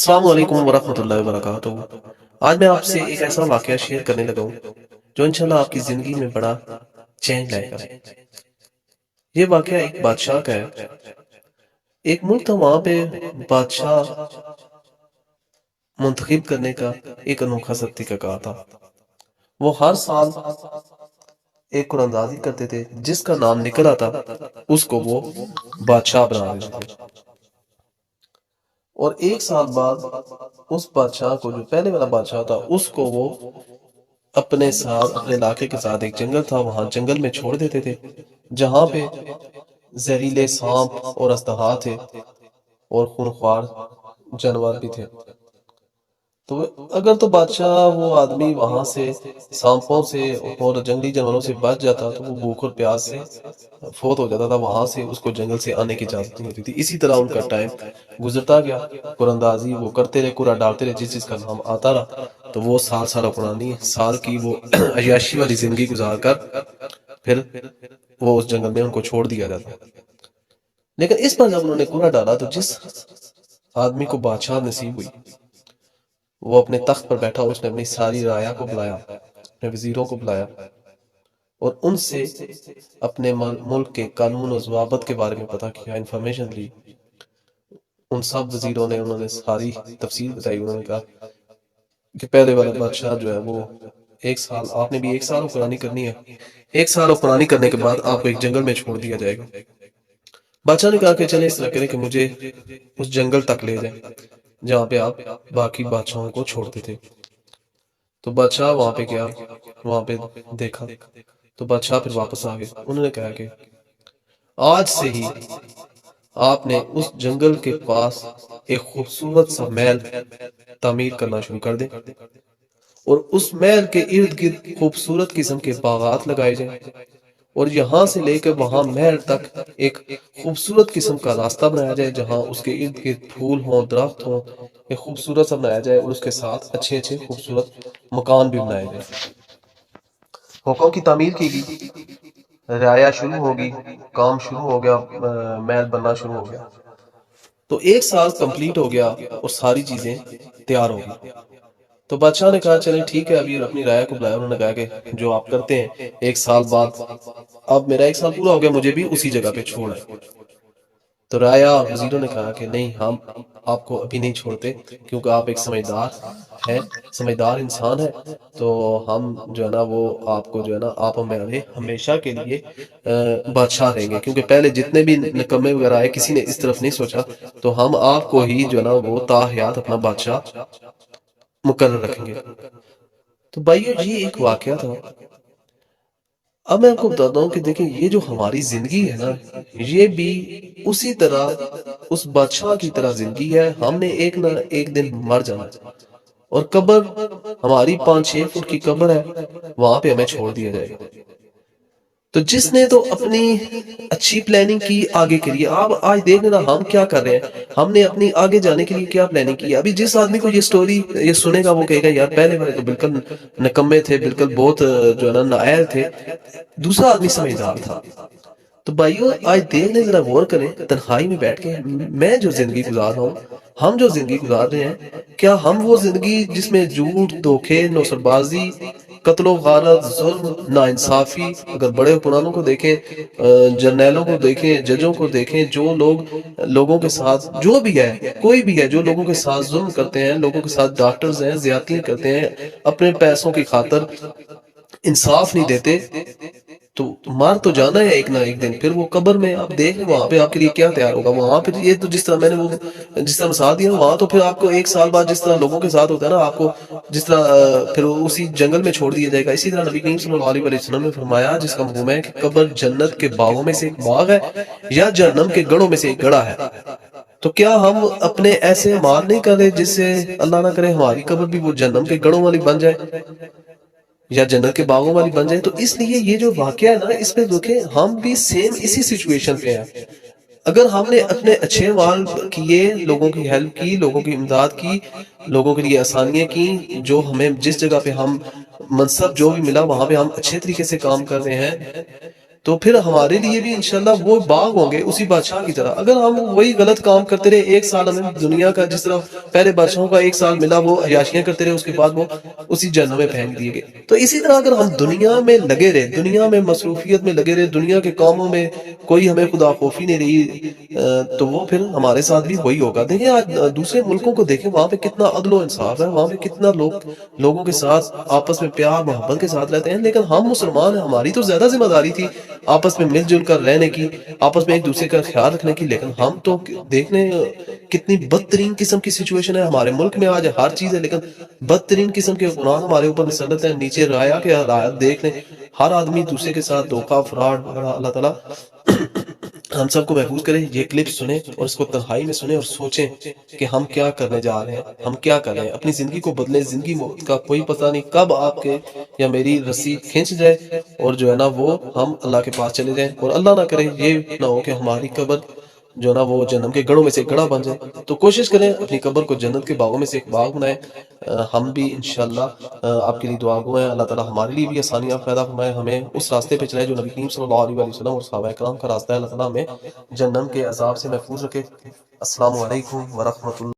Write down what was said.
السلام علیکم ورحمۃ اللہ وبرکاتہ۔ آج میں آپ سے ایک ایسا واقعہ شیئر کرنے لگا ہوں جو انشاءاللہ آپ کی زندگی میں بڑا چینج لائے گا۔ یہ واقعہ ایک بادشاہ کا ہے۔ ایک ملک تھا، وہاں پہ بادشاہ منتخب کرنے کا ایک انوکھا سا طریقہ تھا۔ وہ ہر سال ایک قرآن اندازی کرتے تھے، جس کا نام نکل آتا اس کو وہ بادشاہ بنا دیتے تھے۔ اور ایک سال بعد اس بادشاہ کو، جو پہلے والا بادشاہ تھا، اس کو وہ اپنے ساتھ، اپنے علاقے کے ساتھ، ایک جنگل تھا، وہاں جنگل میں چھوڑ دیتے تھے، جہاں پہ زہریلے سانپ اور اژدہا تھے اور خونخوار جانور بھی تھے۔ تو اگر تو بادشاہ وہ آدمی وہاں سے سانپوں سے اور جنگلی جانوروں سے بچ جاتا تو وہ بھوک اور پیاس سے فوت ہو جاتا تھا، وہاں سے اس کو جنگل سے آنے کی اجازت نہیں ہوتی تھی۔ اسی طرح ان کا ٹائم گزرتا گیا، قرآن اندازی وہ کرتے رہے، قرآن ڈالتے رہے، جس چیز کا نام آتا رہا، تو وہ سال قرآنی سال کی وہ عیاشی والی زندگی گزار کر پھر وہ اس جنگل میں ان کو چھوڑ دیا جاتا۔ لیکن اس پر جب انہوں نے قرآن ڈالا تو جس آدمی کو بادشاہ نصیب ہوئی، وہ اپنے تخت پر بیٹھا، اس نے اپنی ساری رعایا کو بلایا، اپنے وزیروں کو بلایا اور ان سے اپنے ملک کے قانون و ضوابط کے بارے میں پتہ کیا، انفارمیشن لی۔ ان سب وزیروں نے انہوں نے ساری تفصیل بتائی۔ انہوں نے کہا کہ پہلے والا بادشاہ جو ہے وہ ایک سال، آپ نے بھی ایک سال حکمرانی کرنی ہے، ایک سال حکمرانی کرنے کے بعد آپ کو ایک جنگل میں چھوڑ دیا جائے گا۔ بادشاہ نے کہا کہ چلیں اس طرح کریں کہ مجھے اس جنگل تک لے جائیں جہاں پہ آپ باقی بادشاہوں کو چھوڑتے تھے۔ تو بادشاہ وہاں پہ گیا، وہاں پہ دیکھا تو بادشاہ پھر واپس آ گئے۔ انہوں نے کہا کہ آج سے ہی آپ نے اس جنگل کے پاس ایک خوبصورت سا محل تعمیر کرنا شروع کر دیں اور اس محل کے ارد گرد خوبصورت قسم کے باغات لگائے جائیں، اور یہاں سے لے کر وہاں محل تک ایک خوبصورت قسم کا راستہ بنایا جائے، جہاں اس کے ارد گرد پھول ہوں، درخت ہوں، ایک خوبصورت سا بنایا جائے، اور اس کے ساتھ اچھے اچھے خوبصورت مکان بھی بنائے جائیں۔ حکم کی تعمیر کی گئی، رعایا شروع ہوگی، کام شروع ہو گیا، محل بننا شروع ہو گیا۔ تو ایک سال کمپلیٹ ہو گیا اور ساری چیزیں تیار ہو گئی۔ تو بادشاہ نے کہا چلیں ٹھیک ہے، ابھی اپنی رعایا کو بلایا۔ انہوں نے کہا کہ جو آپ کرتے ہیں ایک سال بعد، اب میرا ایک سال پورا ہو گیا، مجھے بھی اسی جگہ پہ چھوڑا ہے۔ تو رعایا وزیروں نے کہا کہ نہیں، ہم آپ کو ابھی نہیں چھوڑتے، کیونکہ آپ ایک سمجھدار ہیں، سمجھدار انسان ہے، تو ہم جو ہے نا وہ آپ کو جو ہے نا، آپ ہمیں ہمیشہ کے لیے بادشاہ رہیں گے، کیونکہ پہلے جتنے بھی نکمے وغیرہ آئے کسی نے اس طرف نہیں سوچا، تو ہم آپ کو ہی جو ہے نا وہ تا حیات اپنا بادشاہ مقرر رکھیں گے۔ تو بھائیو یہ ایک واقعہ تھا۔ اب میں آپ کو بتاتا ہوں کہ دیکھیں، یہ جو ہماری زندگی ہے نا، یہ بھی اسی طرح اس بادشاہ کی طرح زندگی ہے۔ ہم نے ایک نہ ایک دن مر جانا ہے، اور قبر ہماری 5-6 فٹ کی قبر ہے، وہاں پہ ہمیں چھوڑ دیا جائے گا۔ تو جس نے تو اپنی اچھی پلاننگ کی آگے کے لیے، آپ آج دیکھنا ہم کیا کر رہے ہیں، ہم نے اپنی آگے جانے کے لیے کیا پلاننگ کی ہے۔ ابھی جس آدمی کو یہ سٹوری یہ سنے گا، وہ کہے گا یار پہلے والے تو بالکل نکمے تھے، بالکل بہت جو ہے نا نااہل تھے، دوسرا آدمی سمجھدار تھا۔ تو بھائیو آج دیکھ لیں، ذرا غور کریں، تنہائی میں بیٹھ کے میں جو زندگی گزار رہا ہوں، ہم جو زندگی گزار رہے ہیں، کیا ہم وہ زندگی جس میں جھوٹ، دھوکے، نوسر بازی، قتل و غارت، ظلم، ناانصافی، اگر بڑے حکمرانوں کو دیکھیں، جرنیلوں کو دیکھیں، ججوں کو دیکھیں، جو لوگ لوگوں کے ساتھ، جو بھی ہے، کوئی بھی ہے جو لوگوں کے ساتھ ظلم کرتے ہیں، لوگوں کے ساتھ ڈاکٹرز ہیں زیادتی کرتے ہیں، اپنے پیسوں کی خاطر انصاف نہیں دیتے، تو مار تو جانا ہے ایک نہ ایک دن۔ پھر وہ قبر میں آپ دیکھ لیں، وہاں پہ آپ کے لیے کیا تیار ہوگا۔ وہاں پھر یہ تو جس طرح میں نے وہ جس طرح مثال دیا، وہاں تو پھر آپ کو ایک سال بعد جس طرح لوگوں کے ساتھ ہوتا ہے نا، آپ کو جس طرح پھر اسی جنگل میں چھوڑ دیا جائے گا۔ اسی طرح نبی کریم صلی اللہ علیہ وسلم نے فرمایا، جس کا مفہوم ہے کہ قبر جنت کے باغوں میں سے ایک باغ ہے، یا جہنم کے گڑھوں میں سے ایک گڑھا ہے۔ تو کیا ہم اپنے ایسے اعمال نہیں کریں جس سے اللہ نہ کرے ہماری قبر بھی وہ جہنم کے گڑھوں والی بن جائے یا جنت کے باغوں والی بن جائے؟ تو اس لیے یہ جو واقعہ ہے نا، اس پہ دیکھیں ہم بھی سیم اسی سچویشن پہ ہیں۔ اگر ہم نے اپنے اچھے اعمال کیے، لوگوں کی ہیلپ کی، لوگوں کی امداد کی، لوگوں کے لیے آسانیاں کی، جو ہمیں جس جگہ پہ ہم منصب جو بھی ملا وہاں پہ ہم اچھے طریقے سے کام کر رہے ہیں، تو پھر ہمارے لیے بھی انشاءاللہ وہ باغ ہوں گے اسی بادشاہ کی طرح۔ اگر ہم وہی غلط کام کرتے رہے، ایک سال ہمیں دنیا کا جس طرح پہلے بادشاہوں کا ایک سال ملا وہ عیاشیاں کرتے رہے، اس کے بعد وہ اسی جہنم میں پھینک دیے گئے، تو اسی طرح اگر ہم دنیا میں لگے رہے، دنیا میں مصروفیت میں لگے رہے، دنیا کے کاموں میں کوئی ہمیں خدا خوفی نہیں رہی، تو وہ پھر ہمارے ساتھ بھی وہی ہوگا۔ دیکھیں آج دوسرے ملکوں کو دیکھیں، وہاں پہ کتنا عدل و انصاف ہے، وہاں پہ کتنا لوگوں کے ساتھ آپس میں پیار محبت کے ساتھ رہتے ہیں، لیکن ہم مسلمان ہیں، ہماری تو زیادہ ذمہ داری تھی آپس میں مل جل کر رہنے کی، آپس میں ایک دوسرے کا خیال رکھنے کی، لیکن ہم تو دیکھنے کتنی بدترین قسم کی سچویشن ہے ہمارے ملک میں آج، ہر چیز ہے لیکن بدترین قسم کے گناہ ہمارے اوپر مسلط ہیں۔ نیچے رایا کے ہدایت دیکھ لیں، ہر آدمی دوسرے کے ساتھ دھوکہ فراڈ وغیرہ۔ اللہ تعالیٰ ہم سب کو محفوظ کریں۔ یہ کلپ سنیں اور اس کو تنہائی میں سنیں اور سوچیں کہ ہم کیا کرنے جا رہے ہیں، ہم کیا کر رہے ہیں، اپنی زندگی کو بدلیں۔ زندگی کا کوئی پتہ نہیں کب آپ کے یا میری رسی کھینچ جائے اور جو ہے نا وہ ہم اللہ کے پاس چلے جائیں، اور اللہ نہ کرے یہ نہ ہو کہ ہماری قبر جو ہے نا وہ جنم کے گڑھوں میں سے ایک گڑھا بن جائے۔ تو کوشش کریں اپنی قبر کو جنت کے باغوں میں سے ایک باغ بنائیں۔ ہم بھی انشاءاللہ آپ کے لیے دعا گو ہیں، اللہ تعالیٰ ہمارے لیے بھی آسانیاں پیدا فرمائے، ہمیں اس راستے پہ چلائے جو نبی کریم صلی اللہ علیہ وسلم اور صحابہ کرام کا راستہ ہے۔ اللہ تعالیٰ ہمیں جہنم کے عذاب سے محفوظ رکھے۔ السلام علیکم ورحمۃ اللہ۔